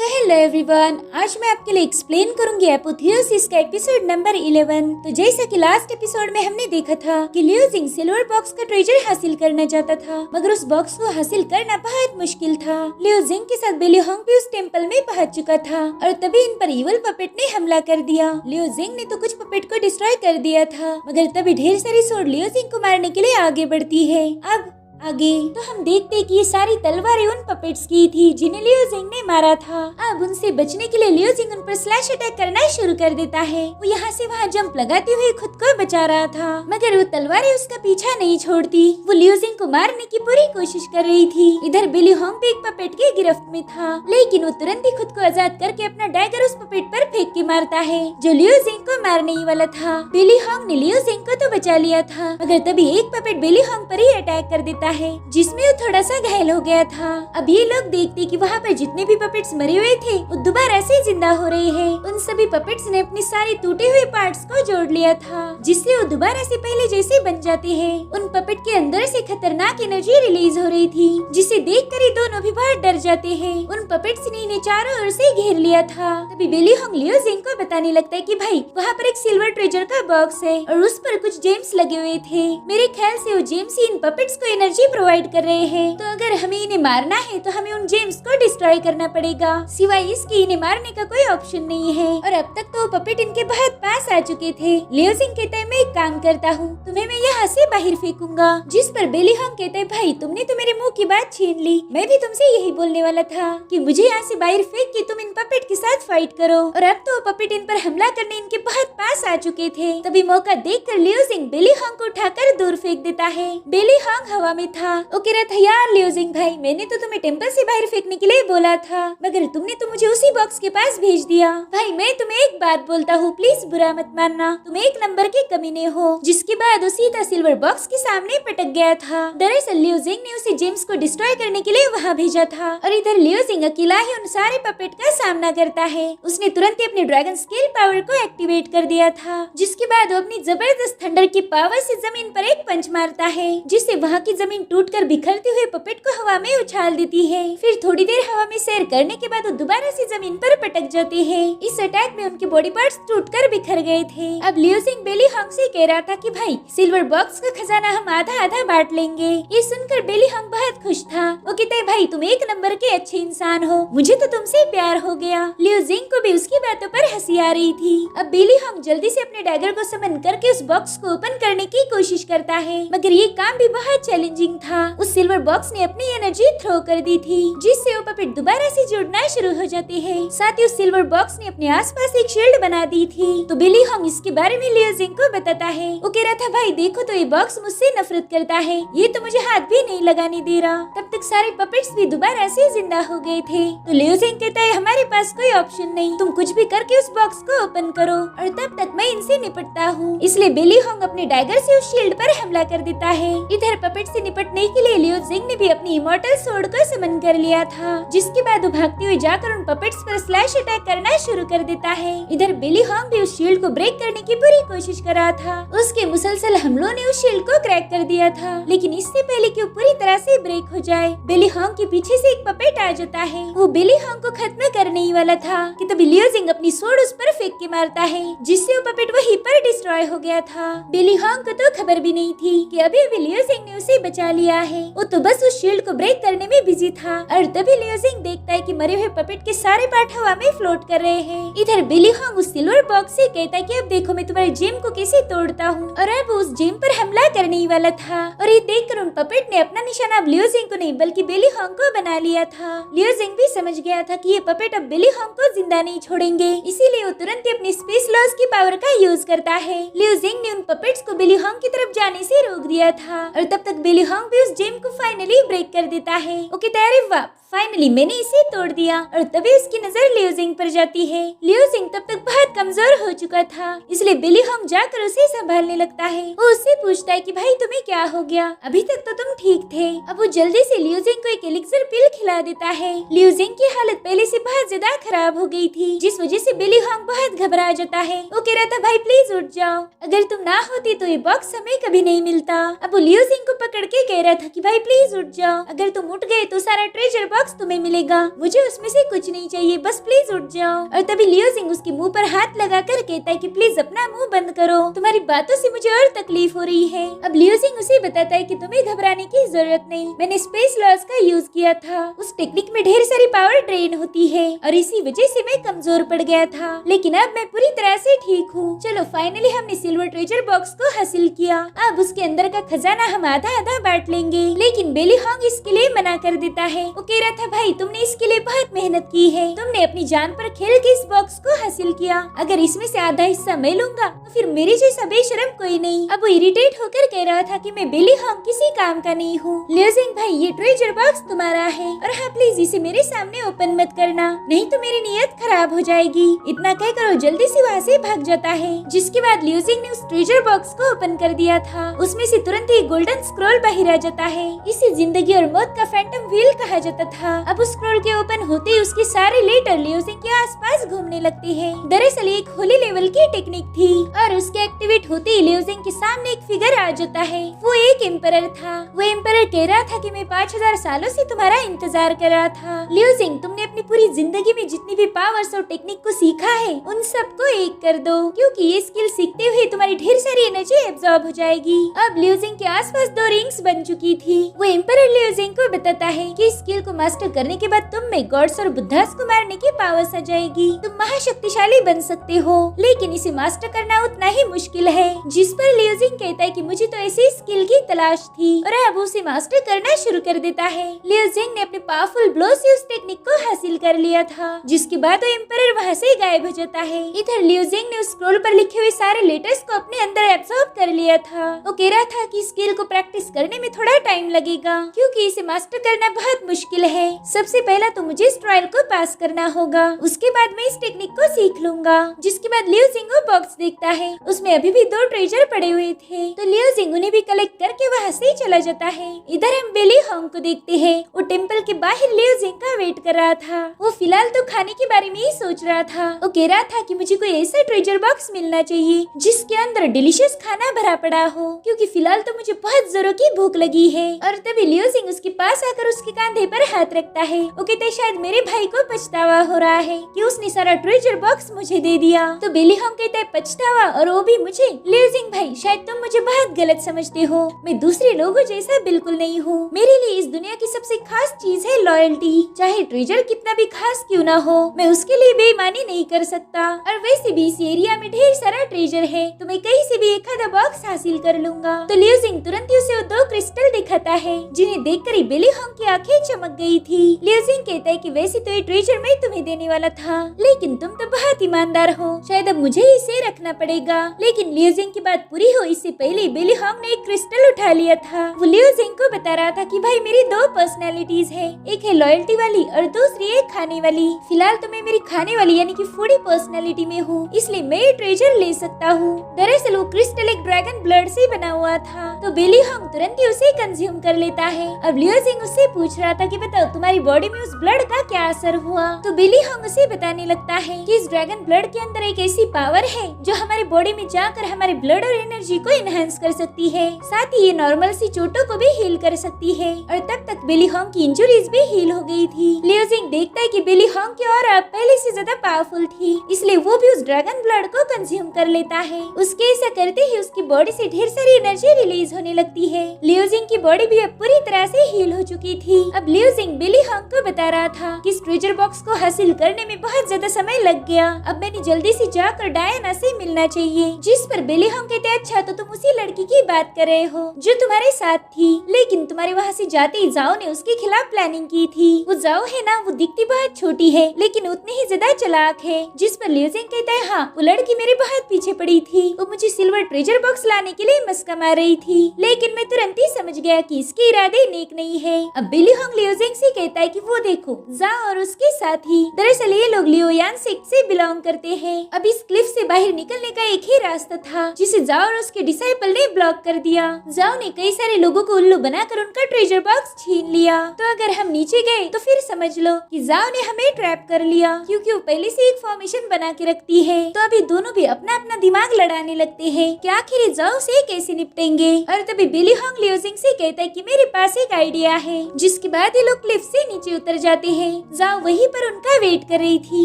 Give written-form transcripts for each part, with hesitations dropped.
तो hello everyone, आज मैं आपके लिए एक्सप्लेन करूंगी एपोथियोसिस का एपिसोड नंबर 11। तो जैसा कि लास्ट एपिसोड में हमने देखा था कि लियो जिंग सिल्वर बॉक्स का ट्रेजर हासिल करना चाहता था, मगर उस बॉक्स को हासिल करना बहुत मुश्किल था। लियो जिंग के साथ बिली होंग भी उस टेम्पल में पहुंच चुका था और तभी इन पर इवल पपेट ने हमला कर दिया। लियो जिंग ने तो कुछ पपेट को डिस्ट्रॉय कर दिया था, मगर तभी ढेर सारी सोर्ड लियो जिंग को मारने के लिए आगे बढ़ती है। अब आगे तो हम देखते हैं कि ये सारी तलवारें उन पपेट्स की थी जिन्हें लियो जिंग ने मारा था। अब उनसे बचने के लिए लियो जिंग उन पर स्लैश अटैक करना शुरू कर देता है। वो यहाँ से वहाँ जंप लगाते हुए खुद को बचा रहा था, मगर वो तलवारें उसका पीछा नहीं छोड़ती। वो लियो जिंग को मारने की पूरी कोशिश कर रही थी। इधर बिली होंग भी एक पपेट की गिरफ्त में था, लेकिन वो तुरंत ही खुद को आजाद करके अपना डैगर उस पपेट पर फेंक के मारता है जो लियो जिंग को मारने ही वाला था। बिली होंग ने लियो जिंग को तो बचा लिया था, मगर तभी एक पपेट बिली होंग पर ही अटैक कर देता है, जिसमें वो थोड़ा सा घायल हो गया था। अब ये लोग देखते कि वहाँ पर जितने भी पपेट्स मरे हुए थे वो दोबारा से जिंदा हो रहे हैं। उन सभी पपेट्स ने अपने सारे टूटे हुए पार्ट्स को जोड़ लिया था, जिससे वो दोबारा से पहले जैसे बन जाते हैं। उन पपेट के अंदर से खतरनाक एनर्जी रिलीज हो रही थी, जिसे देखकर ही दोनों भी बहुत डर जाते हैं। उन पपेट्स ने इन्हें चारों ओर से घेर लिया था। तभी बिली होंग लियो जिंग को बताने लगता है कि भाई वहाँ पर एक सिल्वर ट्रेजर का बॉक्स है और उस पर कुछ जेम्स लगे हुए थे। मेरे ख्याल से वो जेम्स ही इन पपेट्स को एनर्जी प्रोवाइड कर रहे हैं, तो अगर हमें इन्हें मारना है तो हमें उन जेम्स को डिस्ट्रॉय करना पड़ेगा। सिवाय इसके इन्हें मारने का कोई ऑप्शन नहीं है। और अब तक तो पपेट इनके बहुत पास आ चुके थे। लियो जिंग कहता है मैं एक काम करता हूँ, तुम्हें मैं यहाँ से बाहर फेंकूंगा। जिस पर बिली होंग कहता है भाई तुमने तो मेरे मुंह की बात छीन ली, मैं भी तुमसे यही बोलने वाला था कि मुझे यहाँ से बाहर फेंक के तुम इन पपेट के साथ फाइट करो। और अब तो पपेट इन पर हमला करने इनके बहुत पास आ चुके थे। तभी मौका देखकर लियो जिंग बिली होंग को उठाकर दूर फेंक देता है। बिली होंग हवा में था। वो कह रहा था यार लियो जिंग भाई, मैंने तो तुम्हें टेम्पल से बाहर फेंकने के लिए बोला था, मगर तुमने तो मुझे उसी बॉक्स के पास भेज दिया। भाई मैं तुम्हें एक बात बोलता हूँ, प्लीज बुरा मत मानना, तुम एक नंबर के कमीने हो। जिसके बाद वो सीधा सिल्वर बॉक्स के सामने पटक गया था। दरअसल लियो जिंग ने उसे जेम्स को डिस्ट्रॉय करने के लिए वहाँ भेजा था और इधर लियो जिंग अकेला ही उन सारे पपेट का सामना करता है। उसने तुरंत ही अपने ड्रैगन स्केल पावर को एक्टिवेट कर दिया था, जिसके बाद वो अपनी जबरदस्त थंडर की पावर से जमीन पर एक पंच मारता है, जिससे वहाँ की जमीन टूटकर बिखरते हुए पपेट को हवा में उछाल देती है। फिर थोड़ी देर हवा में सैर करने के बाद वो दोबारा से जमीन पर पटक जाते हैं। इस अटैक में उनके बॉडी पार्ट्स टूटकर बिखर गए थे। अब लियो जिंग बिली होंग से कह रहा था कि भाई सिल्वर बॉक्स का खजाना हम आधा आधा बांट लेंगे। ये सुनकर बिली होंग बहुत खुश था। वो कहते हैं भाई तुम एक नंबर के अच्छे इंसान हो, मुझे तो तुमसे प्यार हो गया। लियो जिंग को भी उसकी बातों पर हंसी आ रही थी। अब बिली होंग जल्दी से अपने डैगर को समन करके उस बॉक्स को ओपन करने की कोशिश करता है, मगर ये काम भी बहुत चैलेंजिंग था। उस सिल्वर बॉक्स ने अपनी एनर्जी थ्रो कर दी थी, जिससे वो पपेट दोबारा से जुड़ना शुरू हो जाते हैं। साथ ही उस सिल्वर बॉक्स ने अपने आसपास एक शील्ड बना दी थी। तो बिली होंग इसके बारे में लियो जिंग को बताता है। वो कह रहा था भाई देखो तो ये बॉक्स मुझसे नफरत करता है, ये तो मुझे हाथ भी नहीं लगाने दे रहा। तब तक सारे पपेट्स भी दोबारा से जिंदा हो गए थे। तो लियो जिंग कहता है हमारे पास कोई ऑप्शन नहीं, तुम कुछ भी करके उस बॉक्स को ओपन करो और तब तक मैं इनसे निपटता हूँ। इसलिए बिली होंग अपने डैगर से उस शील्ड पर हमला कर देता है। इधर पपेट से निपटने के लिए लियो जिंग ने भी अपनी इमॉर्टल सोर्ड को समन कर लिया था, जिसके बाद वो भागते हुए जाकर उन पपेट्स पर स्लैश अटैक करना शुरू कर देता है। इधर बिली होंग भी उस शील्ड को ब्रेक करने की पूरी कोशिश कर रहा था। उसके मुसलसल हमलों ने उस शील्ड को क्रैक कर दिया था, लेकिन इससे पहले कि वो पूरी तरह से ब्रेक हो जाए बिली होंग के पीछे से एक पपेट आ जाता है। वो बिली होंग को खत्म करने ही वाला था कि तभी लियो जिंग अपनी सोर्ड उस पर फेंक के मारता है, जिससे वो पपेट वहीं पर डिस्ट्रॉय हो गया था। बिली होंग को तो खबर भी नहीं थी कि अभी लियो जिंग ने उसे बचा लिया है। वो तो बस उस शील्ड को ब्रेक करने में बिजी था और तभी लियो जिंग देखता है कि मरे हुए पपेट के सारे पार्ट हवा में फ्लोट कर रहे हैं। इधर बिली होंग उस सिल्वर बॉक्स से कहता है कि अब देखो मैं तुम्हारे जेम को कैसे तोड़ता हूँ, और अब उस जेम पर हमला करने ही वाला था। और ये देखकर उन पपेट ने अपना निशाना अब लियो जिंग को नहीं बल्कि बिली होंग को बना लिया था। लियो जिंग भी समझ गया था कि ये पपेट अब बिली होंग को जिंदा नहीं छोड़ेंगे, इसीलिए वो तुरंत ही अपनी स्पेस लॉस की पावर का यूज करता है। लियो जिंग ने उन पपेट्स को बिली होंग की तरफ जाने से रोक दिया था और तब तक बिली होंग भी उस जेम को फाइनली ब्रेक कर देता है। वो कहता है अरे वाह फाइनली मैंने इसे तोड़ दिया। और तभी उसकी नजर लियो जिंग पर जाती है। लियो जिंग तब तक बहुत कमजोर हो चुका था, इसलिए बिली होंग जाकर उसे संभालने लगता है। वो उससे पूछता है कि भाई तुम्हें क्या हो गया, अभी तक तो तुम ठीक थे। अब वो जल्दी से लियो जिंग को एक एलिक्सर पिल खिला देता है। लियो जिंग की हालत पहले से बहुत ज्यादा खराब हो गई थी, जिस वजह से बिली होंग बहुत घबरा जाता है। वो कह रहा था भाई प्लीज उठ जाओ, अगर तुम ना होती तो ये बॉक्स हमें कभी नहीं मिलता। अब वो लियो जिंग को पकड़ के ही कह रहा था कि भाई प्लीज उठ जाओ, अगर तुम उठ गए तो सारा ट्रेजर बॉक्स तुम्हें मिलेगा, मुझे उसमें से कुछ नहीं चाहिए, बस प्लीज उठ जाओ। और तभी लियो जिंग उसके मुंह पर हाथ लगाकर कहता है कि प्लीज अपना मुंह बंद करो, तुम्हारी बातों से मुझे और तकलीफ हो रही है। अब लियो जिंग उसे बताता है कि तुम्हें घबराने की जरूरत नहीं, मैंने स्पेस लॉस का यूज किया था, उस टेक्निक में ढेर सारी पावर ड्रेन होती है और इसी वजह से मैं कमजोर पड़ गया था, लेकिन अब मैं पूरी तरह से ठीक हूँ। चलो फाइनली हमने सिल्वर ट्रेजर बॉक्स को हासिल किया, अब उसके अंदर का खजाना हम आधा आधा बांट लेंगे। लेकिन बेली होंग इसके लिए मना कर देता है। वो कह रहा था भाई तुमने इसके लिए बहुत मेहनत की है, तुमने अपनी जान पर खेल के इस बॉक्स को हासिल किया, अगर इसमें से आधा हिस्सा मैं लूंगा तो फिर मेरे जैसा बेशरम कोई नहीं। अब वो इरिटेट होकर कह रहा था कि मैं बेली होंग किसी काम का नहीं हूँ। लियो जिंग भाई ये ट्रेजर बॉक्स तुम्हारा है और हाँ प्लीज इसे मेरे सामने ओपन मत करना, नहीं तो मेरी नीयत खराब हो जाएगी। इतना कहकर वो जल्दी से वहाँ से भाग जाता है। जिसके बाद लियो जिंग ने उस ट्रेजर बॉक्स को ओपन कर दिया था, उसमें से तुरंत ही गोल्डन स्क्रॉल बाहर आ जाता है। इसे जिंदगी और मौत का फैंटम व्हील कहा जाता था। अब उस स्क्रॉल के ओपन होते ही उसके सारे लेटर लियो जिंग के आसपास घूमने लगते हैं। दरअसल एक होली लेवल की टेक्निक थी और उसके एक्टिवेट होते ही लियो जिंग के सामने एक फिगर आ जाता है। वो एक एम्परर था। वो एम्परर कह रहा था कि मैं 5000 सालों से तुम्हारा इंतजार कर रहा था। लियो जिंग तुमने अपनी पूरी जिंदगी में जितनी भी पावर्स और टेक्निक को सीखा है उन सबको एक कर दो, क्योंकि ये स्किल सीखते हुए तुम्हारी ढेर सारी एनर्जी एब्जॉर्ब हो जाएगी। अब लियो जिंग के आसपास 2 रिंग्स बन चुकी थी। वो एम्परर लियो जिंग को बताता है कि स्किल को मास्टर करने के बाद तुम में गॉड्स और बुद्धास को मारने की पावर्स आ जाएगी, तुम महाशक्तिशाली बन सकते हो, लेकिन इसे मास्टर करना उतना ही मुश्किल है। जिस पर लियो जिंग कहता है कि मुझे तो ऐसी स्किल की तलाश थी और अब उसे मास्टर करना शुरू कर देता है। लियो जिंग ने अपने पावरफुल ब्लो से उस टेक्निक को हासिल कर लिया था, जिसके बाद वो एम्परर वहाँ से गायब हो जाता है। इधर लियो जिंग ने उस स्क्रॉल पर लिखे हुए सारे लेटर्स को अपने अंदर एब्सॉर्ब कर लिया था। वो कह रहा था कि स्किल को प्रैक्टिस करने में थोड़ा टाइम लगेगा, क्योंकि इसे मास्टर करना बहुत मुश्किल है। सबसे पहला तो मुझे इस ट्रायल को पास करना होगा, उसके बाद मैं इस टेक्निक को सीख लूंगा। जिसके बाद लियो जिंग वो बॉक्स देखता है, उसमें अभी भी 2 ट्रेजर पड़े हुए थे, तो लियो जिंग उन्हें भी कलेक्ट करके वहाँ से चला जाता है। इधर हम बेली होंग को देखते हैं। वो टेम्पल के बाहर लियो जिंग का वेट कर रहा था। वो फिलहाल तो खाने के बारे में ही सोच रहा था। वो कह रहा था कि मुझे कोई ऐसा ट्रेजर बॉक्स मिलना चाहिए जिसके अंदर डिलीशियस खाना भरा पड़ा हो, क्योंकि फिलहाल तो मुझे बहुत जोरों की भूख लगी है। और तभी लियो जिंग उसके पास आकर उसके कंधे पर हाथ रखता है। वो कहते शायद मेरे भाई को पछतावा हो रहा है कि उसने सारा ट्रेजर बॉक्स मुझे दे दिया। तो बेली होंग कहता है पछतावा, और वो भी मुझे? लियो जिंग भाई शायद तुम मुझे बहुत गलत समझते हो, मैं दूसरे लोगों जैसा बिल्कुल नहीं हूँ। मेरे लिए इस दुनिया की सबसे खास चीज है लॉयल्टी, चाहे ट्रेजर कितना भी खास क्यों ना हो, मैं उसके लिए बेईमानी नहीं कर सकता। और वैसे भी इस एरिया में ढेर सारा ट्रेजर है, तो मैं कहीं से भी एक आधा बॉक्स हासिल कर लूंगा। तो लियो जिंग तुरंत ही उसे 2 क्रिस्टल दिखाता है, जिन्हें देखकर ही बेली होंग की आंखें चमक गई थी। लियो जिंग कहता है कि वैसे तो ये ट्रेजर मैं तुम्हें देने वाला था, लेकिन तुम तो बहुत ईमानदार हो, शायद अब मुझे इसे रखना पड़ेगा। लेकिन लियो जिंग की बात पूरी हो इससे पहले बेली होंग ने एक क्रिस्टल उठा लिया था। वो लियो जिंग को बता रहा था कि भाई मेरी 2 पर्सनैलिटीज है, एक है लॉयल्टी वाली और दूसरी है खाने वाली। फिलहाल तो मैं मेरी खाने वाली यानी कि फूडी पर्सनैलिटी में हूँ, इसलिए मैं ये ट्रेजर ले सकता हूँ। दरअसल वो क्रिस्टल एक ड्रैगन ब्लड से बना हुआ था, तो बेली होंग तुरंत ही उसे कंज्यूम कर लेता है। अब लियो जिंग उससे पूछ रहा था कि बताओ तुम्हारी बॉडी में उस ब्लड का क्या असर हुआ। तो बेली होंग उसे बताने लगता है कि इस ड्रैगन ब्लड के अंदर एक ऐसी पावर है जो हमारे बॉडी में जाकर हमारे ब्लड और एनर्जी को इनहेंस कर सकती है, साथ ही ये नॉर्मल सी चोटों को भी हील कर सकती है। और तब तक बेली होंग की इंजुरीज भी हील हो गई थी। लियो जिंग देखता है कि बेली होंग की और पहले से ज्यादा पावरफुल थी, इसलिए वो भी उस ड्रैगन ब्लड को कंज्यूम कर लेता है। उसके ऐसा करते ही उसकी बॉडी से ढेर सारी एनर्जी रिलीज होने लगती है। लियो जिंग की बॉडी भी अब पूरी तरह से हील हो चुकी थी। अब लियो जिंग बेली होंग को बता रहा था कि इस ट्रेजर बॉक्स को हासिल करने में बहुत ज्यादा समय लग गया, अब मैंने जल्दी से जाकर डायना से मिलना चाहिए। जिस पर बेली होंग कहते अच्छा तो तुम उसी लड़की की बात कर रहे हो जो तुम्हारे साथ थी, लेकिन तुम्हारे वहाँ से जाते ही जाओ ने उसके खिलाफ प्लानिंग की थी। वो जाओ है ना, वो दिखती बहुत छोटी है लेकिन उतनी ही ज्यादा चालाक है। जिस पर लियो जिंग कहता है हाँ वो लड़की मेरे बहुत पीछे पड़ी थी, वो मुझे सिल्वर ट्रेजर बॉक्स लाने के लिए मस्का मार रही थी, लेकिन मैं तुरंत ही समझ गया कि इसके इरादे नेक नहीं है। अब बेली होंग लियो जिंग से कहता है कि वो देखो जाओ और उसके साथी, दरअसल ये लोग लियोयान सेक्ट से बिलोंग करते हैं। अब इस क्लिफ से बाहर निकलने का एक ही रास्ता था जिसे जाओ और उसके डिसाइपल ने ब्लॉक कर दिया। जाओ ने कई सारे लोगों को उल्लू बनाकर उनका ट्रेजर बॉक्स छीन लिया, तो अगर हम नीचे गए तो फिर समझ लो कि जाओ ने हमें ट्रैप कर लिया। क्योंकि वो पहले से एक फॉर्मेशन बना के रखती है। तो अभी दोनों भी अपना अपना दिमाग लड़ाने लगते हैं कि आखिर जाओ से कैसे निपटेंगे। और तभी बिली हॉन्ग लियोजिंग से कहता है कि मेरे पास एक आइडिया है। जिसके बाद ये लोग क्लिफ से नीचे उतर जाते हैं। जाओ वहीं पर उनका वेट कर रही थी।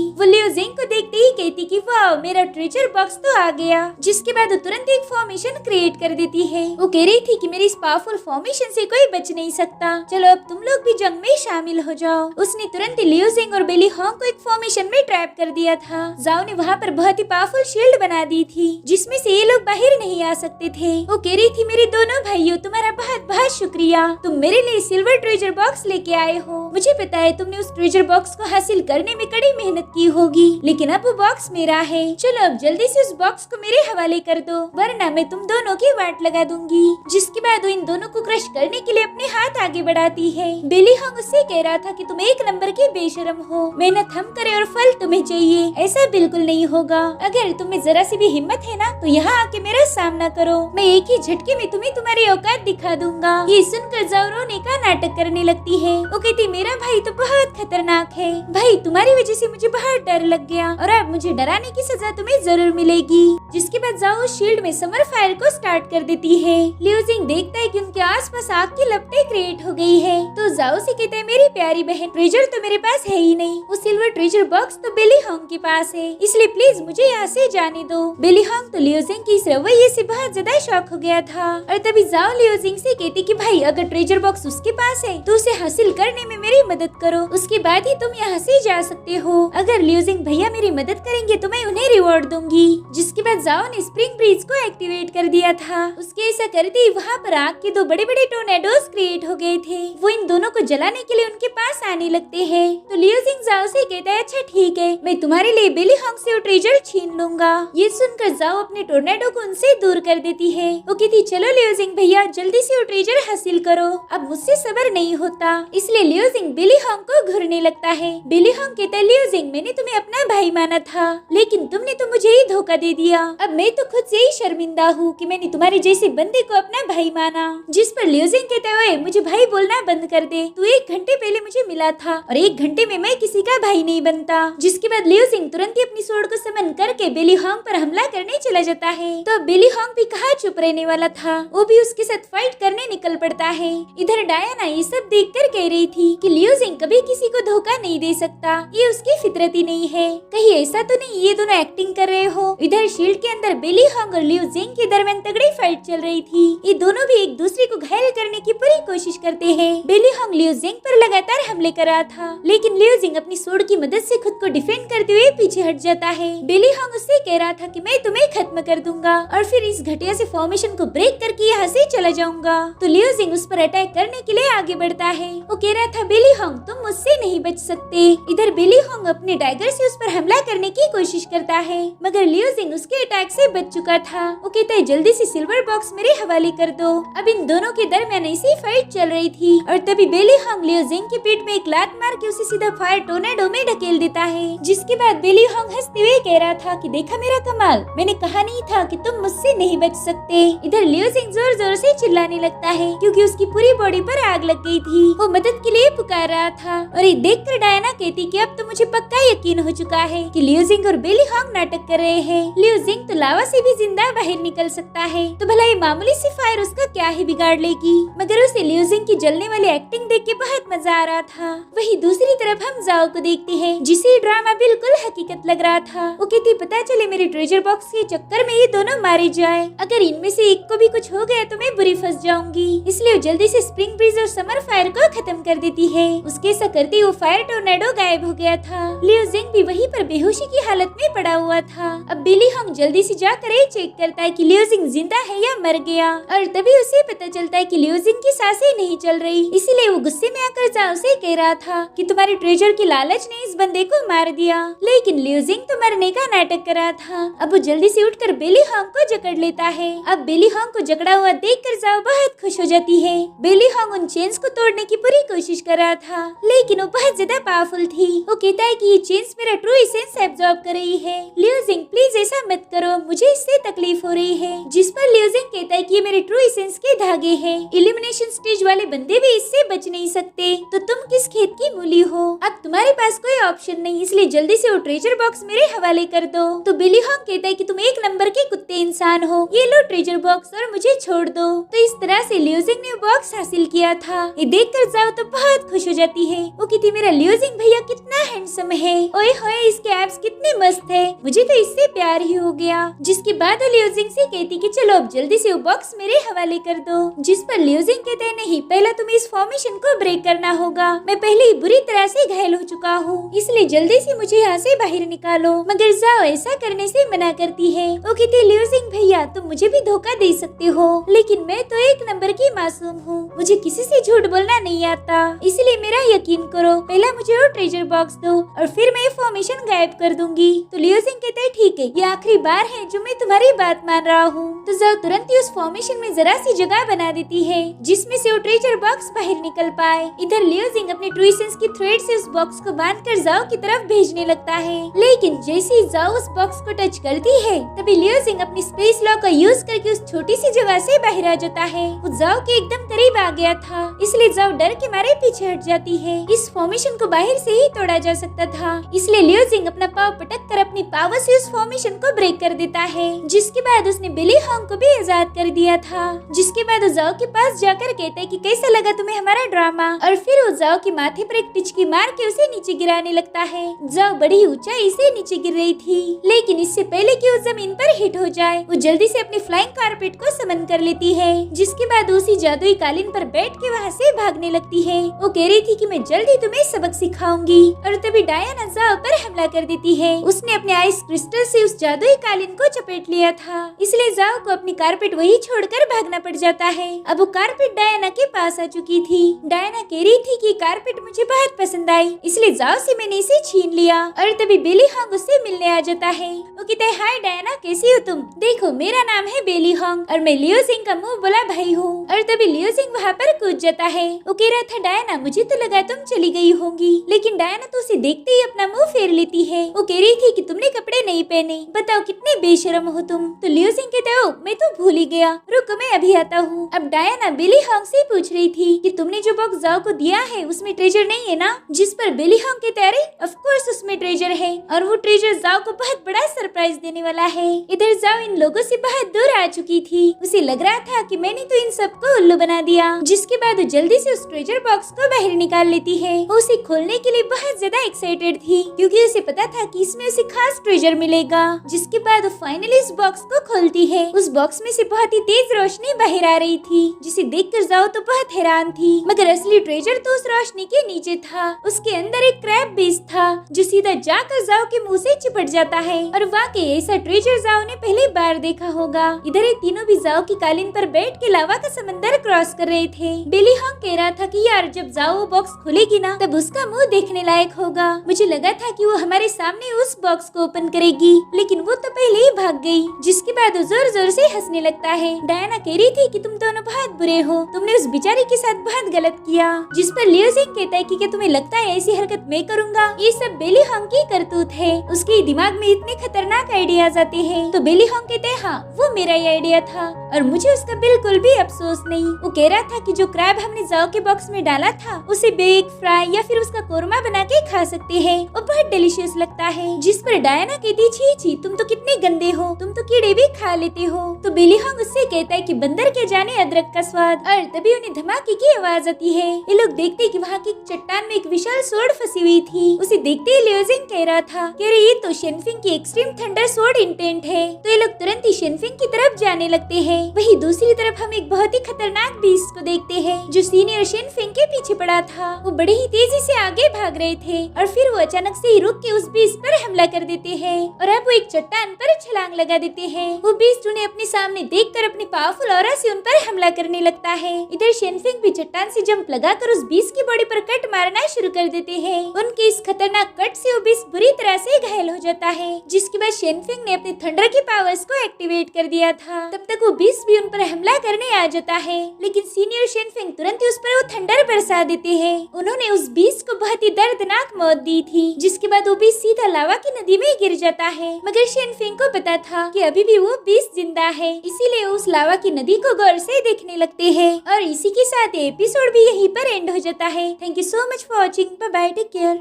वो लियोजिंग को देखते ही कहती कि वाह मेरा ट्रेजर बॉक्स तो आ गया। जिसके बाद वो तुरंत एक फॉर्मेशन क्रिएट कर देती है। वो कह रही थी कि मेरी इस पावरफुल फॉर्मेशन से कोई बच नहीं सकता, चलो अब तुम लोग भी जंग में शामिल हो जाओ। उसने तुरंत लियोजिंग और बिली हॉन्ग को एक फॉर्मेशन में ट्रैप कर दिया था। जाओ ने वहाँ पर बहुत ही पावरफुल शील्ड बना दी थी जिसमें से ये लोग बाहर नहीं आ सकते थे। वो कह रही थी मेरे दोनों भाइयों तुम्हारा बहुत बहुत शुक्रिया, तुम मेरे लिए सिल्वर ट्रेजर बॉक्स लेके आए हो। मुझे पता है तुमने उस ट्रेजर बॉक्स को हासिल करने में कड़ी मेहनत की होगी, लेकिन अब वो बॉक्स मेरा है। चलो अब जल्दी से उस बॉक्स को मेरे हवाले कर दो, वरना मैं तुम दोनों की वाट लगा दूंगी। जिसके बाद वो इन दोनों को क्रश करने के लिए अपने हाथ आगे बढ़ाती है। बिली हॉन्ग उससे कह रहा था कि तुम एक नंबर की बेशरम हो, मेहनत हम करें और फल तुम्हें चाहिए, ऐसा बिल्कुल नहीं होगा। अगर तुम्हें जरा सी भी हिम्मत है ना तो यहाँ आके मेरा सामना करो, मैं एक ही झटके में तुम्हें तुम्हारी औकात दिखा दूंगा। ये सुनकर जाओ रोने का नाटक करने लगती है। वो कहती मेरा भाई तो बहुत खतरनाक है, भाई तुम्हारी वजह से मुझे बहुत डर लग गया और अब मुझे डराने की सजा तुम्हें जरूर मिलेगी। जिसके बाद जाओ शील्ड में समर फायर को स्टार्ट कर देती है। लियोजिंग देखता है कि उनके आसपास आग की लपटें क्रिएट हो गई है। तो जाओ से कहता है मेरी प्यारी बहन ट्रेजर तो मेरे पास है ही नहीं, वो सिल्वर ट्रेजर बॉक्स तो बिली हॉन्ग के पास है, इसलिए प्लीज मुझे यहाँ से जाने दो। बिली हॉन्ग तो लियोजिंग की इस रवैये से बहुत ज्यादा शॉक हो गया था। और तभी जाओ लियोजिंग से कहती कि भाई अगर ट्रेजर बॉक्स उसके पास है तो उसे हासिल करने में मेरी मदद करो, उसके बाद ही तुम यहाँ से जा सकते हो। अगर लियोजिंग भैया मेरी मदद करेंगे तो मैं उन्हें रिवॉर्ड दूंगी। जिसके बाद जाओ ने स्प्रिंग ब्रीज को एक्टिवेट कर दिया था। उसके ऐसा करते ही वहाँ पर आग के दो बड़े बड़े टोर्नेडोज क्रिएट हो गए थे। वो इन दोनों को जलाने के लिए उनके पास आने लगते हैं। तो लियोजिंग जाओ से कहता है अच्छा ठीक है, मैं तुम्हारे लिए बिली हॉन्ग से वो ट्रेजर छीन लूंगा। ये सुनकर जाओ अपने टोर्नेडो को उनसे दूर कर देती है। वो कहती चलो लियोजिंग भैया जल्दी से वो ट्रेजर हासिल करो, अब मुझसे सब्र नहीं होता। इसलिए लियोजिंग बिली हॉन्ग को घूरने लगता है। बिली हॉन्ग कहता है लियोजिंग मैंने तुम्हें अपना भाई माना था, लेकिन तुमने तो मुझे ही धोखा दे दिया। अब मैं तो खुद से ही शर्मिंदा हूँ कि मैंने तुम्हारे जैसे बंदे को अपना भाई माना। जिस पर लियोजिंग कहता है मुझे भाई बोलना बंद कर दे, तू 1 घंटे पहले मुझे मिला था और 1 घंटे में मैं किसी का भाई नहीं बनता। जिसके बाद लियोजिंग तुरंत ही अपनी स्वॉर्ड को समन करके बिली हॉन्ग पर हमला करने चला जाता है। तो बिली हॉन्ग भी कहाँ चुप रहने वाला था, वो भी उसके साथ फाइट करने निकल पड़ता है। इधर डायना ये सब देखकर कह रही थी कि लियोजिंग कभी किसी को धोखा नहीं दे सकता, ये उसकी फितरत ही नहीं है, कहीं ऐसा तो नहीं ये दोनों एक्टिंग कर रहे हो। इधर शील्ड के अंदर बिली हॉन्ग और लियोजिंग के दरमियान तगड़ी फाइट चल रही थी। ये दोनों भी एक दूसरे को घायल करने की पूरी कोशिश करते हैं। बिली हॉन्ग लियोजिंग पर लगातार हमले कर रहा था, लेकिन लियोजिंग अपनी स्वॉर्ड की मदद से खुद को डिफेंड करते हुए पीछे हट जाता है। बिली हॉन्ग उससे कह रहा था कि मैं तुम्हें खत्म कर दूंगा और फिर इस घटिया से फॉर्मेशन को ब्रेक करके यहाँ से चला जाऊंगा। तो लियोजिंग उस पर अटैक करने के लिए आगे बढ़ता है। वो कह रहा था बिली हॉन्ग तुम मुझसे नहीं बच सकते। इधर बिली हॉन्ग अपने डैगर से उस पर हमला करने की कोशिश करता है, मगर लियोजिंग उसके अटैक से बच चुका था। वो कहता है जल्दी से सिल्वर बॉक्स मेरे हवाले कर दो। अब इन दोनों के दरमियान ऐसी फाइट चल रही थी और तभी बिली हॉन्ग लियोजिंग की पीठ में एक लात मार के उसे सीधा फायर टोर्नेडो में ढकेल देता है। जिसके बाद बिली हॉन्ग हंसते हुए कह रहा था कि देखा मेरा कमाल, मैंने कहा नहीं था कि तुम मुझसे नहीं बच सकते। इधर लियोजिंग जोर जोर से चिल्लाने लगता है क्योंकि उसकी पूरी बॉडी पर आग लग गई थी। वो मदद के लिए पुकार रहा था और ये देखकर डायना कहती कि अब तो मुझे पक्का यकीन हो चुका है कि लियोजिंग और बिली हॉन्ग नाटक कर रहे हैं। लियोजिंग तो लावा से भी जिंदा बाहर निकल सकता है, तो भला ये मामूली सी फायर उसका क्या ही बिगाड़ लेगी। मगर उसे लियोजिंग की जलने वाली एक्टिंग देख के बहुत मजा आ रहा था। वही दूसरी तरफ हम जाओ को देखते हैं जिसे ड्रामा बिल्कुल हकीकत लग रहा था। वो कहती पता चले मेरे ट्रेजर बॉक्स के चक्कर में ये दोनों मारे जाए, अगर इनमें से एक को भी कुछ हो गया तो मैं बुरी फंस जाऊंगी। इसलिए वो जल्दी से स्प्रिंग ब्रीज और समर फायर को खत्म कर देती है। उसके ऐसा करते वो फायर टोर्नेडो गायब हो गया था। लियोजिंग भी वहीं पर बेहोशी की हालत में पड़ा हुआ था। अब बिली हॉन्ग जल्दी से जाकर ये चेक करता है कि लियोजिंग जिंदा है या मर गया, और तभी उसे पता चलता है कि लियोजिंग की सांसें नहीं चल रही। इसीलिए वो गुस्से में आकर जाओ से कह रहा था कि तुम्हारे ट्रेजर की लालच ने इस बंदे को मार दिया, लेकिन लियोजिंग तो मरने का नाटक कर रहा था। अब वो जल्दी से उठकर बिली हॉन्ग को जकड़ लेता है। अब बिली हॉन्ग को जकड़ा हुआ देखकर जाओ बहुत खुश हो जाती है। बिली हॉन्ग उन चेन्स को तोड़ने की पूरी कोशिश कर रहा था, लेकिन वो बहुत ज्यादा पावरफुल थी। वो कहता है कि ये चेन्स मेरा ट्रू एसेंस एब्जॉर्ब कर रही है। लियोजिंग प्लीज ऐसा मत करो, मुझे इससे तकलीफ हो रही है। जिस पर लियोजिंग कहता है कि ये मेरे ट्रू एसेंस के धागे हैं, एलिमिनेशन स्टेज वाले बंदे भी इससे बच नहीं सकते, तो तुम किस खेत की मूली हो। अब तुम्हारे पास कोई ऑप्शन नहीं, इसलिए जल्दी से वो ट्रेजर बॉक्स मेरे हवाले कर दो। तो बिली हॉन्ग कहता है कि तुम एक नंबर के कुत्ते इंसान हो, ये लो ट्रेजर बॉक्स और मुझे छोड़ दो। तो इस तरह से लियोजिंग ने बॉक्स हासिल किया था। ये देख कर जाओ तो बहुत खुश हो जाती है। वो कहती मेरा लियोजिंग भैया कितना हैंडसम है, ओए होए इसके एब्स कितने मस्त है, मुझे तो इससे प्यार ही हो गया। जिसके बाद वो लियोजिंग से कहती कि चलो अब जल्दी से वो बॉक्स मेरे हवाले कर दो। जिस पर लियोजिंग कहते हैं नहीं, पहले तुम्हें इस फॉर्मेशन को ब्रेक करना होगा, मैं पहले ही बुरी तरह से घायल हो चुका हूँ, इसलिए जल्दी से मुझे यहाँ से बाहर निकालो। मगर जाओ ऐसा करने से मना करती है। वो कहती लियोजिंग भैया तुम मुझे भी धोखा दे सकते हो, लेकिन मैं तो एक नंबर की मासूम हूँ, मुझे किसी से झूठ बोलना नहीं आता, इसलिए मेरा यकीन करो, पहला मुझे वो ट्रेजर बॉक्स दो और फिर मैं फॉर्मेशन गायब कर दूंगी। तो लियोजिंग कहते हैं ठीक है, ये आखिरी बार है जो मैं तुम्हारी बात मान रहा हूँ। तो जाओ तुरंत ही उस फॉर्मेशन में जरा सी जगह बना देती है जिसमें से वो ट्रेजर बॉक्स बाहर निकल पाए। इधर लियोजिंग अपने ट्रूसेंस की थ्रेड से उस बॉक्स को बांधकर जाओ की तरफ भेजने लगता है, लेकिन जैसे ही जाओ उस बॉक्स को टच करती है तभी लियोजिंग अपनी स्पेस लॉ का यूज करके उस छोटी सी जगह से बाहर आ जाता है। वो जाओ के एकदम करीब आ गया था, इसलिए जाओ डर के मारे पीछे हट जाती है। इस फॉर्मेशन को बाहर से ही तोड़ा जा सकता था, इसलिए लियोजिंग अपना पाव पटक कर अपनी पावर से उस फॉर्मेशन को ब्रेक कर देता है। जिसके बाद उसने बिली हॉन्ग को भी आजाद कर दिया था। जिसके बाद वो जाओ के पास जाकर कहता है कि कैसा लगा तुम्हें हमारा ड्रामा, और फिर वो जाओ के माथे पर एक टिचकी मार के उसे नीचे गिराने लगता है। जाओ बड़ी ऊंचाई से नीचे गिर रही थी, लेकिन इससे पहले कि वो जमीन पर हिट हो जाए वो जल्दी से अपनी फ्लाइंग कारपेट को समन कर लेती है। जिसके बाद उसी जादुई कालीन पर बैठ के वहाँ से भागने लगती है। वो कह रही थी कि मैं जल्दी तुम्हें सबक सिखाऊंगी, और तभी डायना जाओ पर हमला कर देती है। उसने अपने आइस क्रिस्टल से उस जादुई कालीन को चपेट लिया था, इसलिए जाओ को अपनी कारपेट वही छोड़कर भागना पड़ जाता है। अब वो कारपेट डायना के पास आ चुकी थी। डायना कह रही थी कि कारपेट मुझे बहुत पसंद आई, इसलिए जाओ से मैंने इसे छीन लिया, और तभी बेली हॉन्ग उससे मिलने आ जाता है। वो कहता है हाय डायना कैसी हो तुम, देखो मेरा नाम है बेली हॉन्ग और मैं लियोजिंग का मुंह बोला भाई हूँ। और तभी लियोजिंग वहाँ पर कूद जाता है। वो कह रहा था डायना मुझे तो लगा तुम चली गई होंगी, लेकिन डायना तो उसे देखते ही अपना मुंह फेर लेती है। वो कह रही थी कि तुमने कपड़े नहीं पहने, बताओ कितने बेशरम हो तुम। तो लियोजिंग कहता है मैं तो भूल ही गया, रुको मैं अभी आता हूँ। अब डायना बेली हॉन्ग से पूछ रही थी कि तुमने जो बॉक्स जाओ को दिया है उसमें ट्रेजर नहीं है ना। जिस पर बेली हॉन्ग कहता है अरे ऑफ कोर्स उसमें ट्रेजर है, और वो ट्रेजर जाओ को बहुत बड़ा सरप्राइज देने वाला है। इधर जाओ इन लोगों से बहुत दूर आ चुकी थी, उसे लग रहा था कि मैंने तो इन सबको उल्लू बना दिया। जिसके बाद वो जल्दी से उस ट्रेजर बॉक्स को बाहर निकाल लेती है। वो उसे खोलने के लिए बहुत ज्यादा एक्साइटेड थी, क्योंकि उसे पता था कि इसमें उसे खास ट्रेजर मिलेगा। जिसके बाद वो फाइनली इस बॉक्स को खोलती है। उस बॉक्स में से बहुत ही तेज रोशनी बाहर आ रही थी, जिसे देखकर जाओ तो बहुत हैरान थी, मगर असली ट्रेजर तो उस रोशनी के नीचे था। उसके अंदर एक क्रैब बीज था जो सीधा जाकर जाओ के मुंह से चिपट जाता है, और वाकई ऐसा ट्रेजर जाओ ने पहली बार देखा होगा। इधर ये तीनों भी जाओ की कालीन पर बैठ के लावा का समंदर क्रॉस कर रहे थे। बेली हॉन्ग कह रहा था कि यार जब जाओ बॉक्स खुलेगी ना तब उसका मुंह देखने लायक होगा। मुझे लगा था कि वो हमारे सामने उस बॉक्स को ओपन करेगी, लेकिन वो तो पहले ही भाग गई। जिसके बाद वो जोर जोर से हंसने लगता है। डायना कह रही थी कि तुम दोनों बहुत बुरे हो, तुमने उस बेचारी के साथ बहुत गलत किया। जिस पर लियोजिंग कहता है कि क्या तुम्हें लगता है ऐसी हरकत मैं करूंगा, ये सब बेली हॉन्ग की करतूत है, उसके दिमाग में इतने खतरनाक आइडियाज आते हैं। तो बेली हॉन्ग कहते हैं हाँ वो मेरा ही आइडिया था और मुझे उसका बिल्कुल भी अफसोस नहीं। वो कह रहा था कि जो क्रैब हमने जाओ के बॉक्स में डाला था उसे बेक फ्राई या फिर उसका कोरमा बना के खा सकते हैं, वो बहुत डिलीशियस लगता है। जिस पर डायना कहती छी छी तुम तो कितने गंदे हो, तुम तो कीड़े भी खा लेते हो। तो बेली हॉन्ग उससे कहता है कि बंदर के जाने अदरक का स्वाद, और तभी उन्हें धमाके की आवाज आती है। ये लोग देखते हैं कि वहाँ की चट्टान में एक विशाल सोर्ड फंसी हुई थी। उसे देखते ही लियोजिंग कह रहा था कि अरे ये तो शेनफिंग की एक्सट्रीम थंडर सोर्ड इंटेंट है। तो ये लोग तुरंत ही शेनफिंग की तरफ जाने लगते हैं। वही दूसरी तरफ हम एक बहुत ही खतरनाक बीस्ट को देखते हैं जो सीनियर शेनफिंग के पीछे पड़ा था। वो बड़े ही तेजी से आगे भाग रहे थे और फिर वो अचानक से ही रुक के उस बीस्ट पर हमला कर देते हैं और अब वो एक चट्टान पर छलांग लगा देते हैं। वो बीस्ट उन्हें अपने सामने देखकर अपनी पावरफुल ऑरा से उन पर हमला करने लगता है। इधर शेनफिंग भी चट्टान से जंप लगाकर उस बीस्ट की बॉडी पर कट मारना शुरू कर देते हैं। उनके इस खतरनाक कट से वो बीस्ट बुरी तरह से घायल हो जाता है, जिसके बाद शेनफिंग ने अपने थंडर की पावर्स को एक्टिवेट कर दिया था। तब तक वो बीस्ट भी उन पर हमला करने आ जाता है, लेकिन सीनियर शेनफिंग तुरंत ही उस पर वो थंडर बरसा देते हैं। उन्होंने उस बीस्ट को बहुत ही दर्दनाक मौत दी थी, जिसके बाद वो बीस्ट सीधा लावा की नदी में गिर जाता है। मगर शेनफिंग को पता था कि अभी भी वो बीस्ट जिंदा है, इसीलिए उस लावा की नदी को गौर से देखने लगते हैं। और इसी के साथ एपिसोड भी यहीं पर एंड हो जाता है। Thank you so much for watching. Bye bye, take care.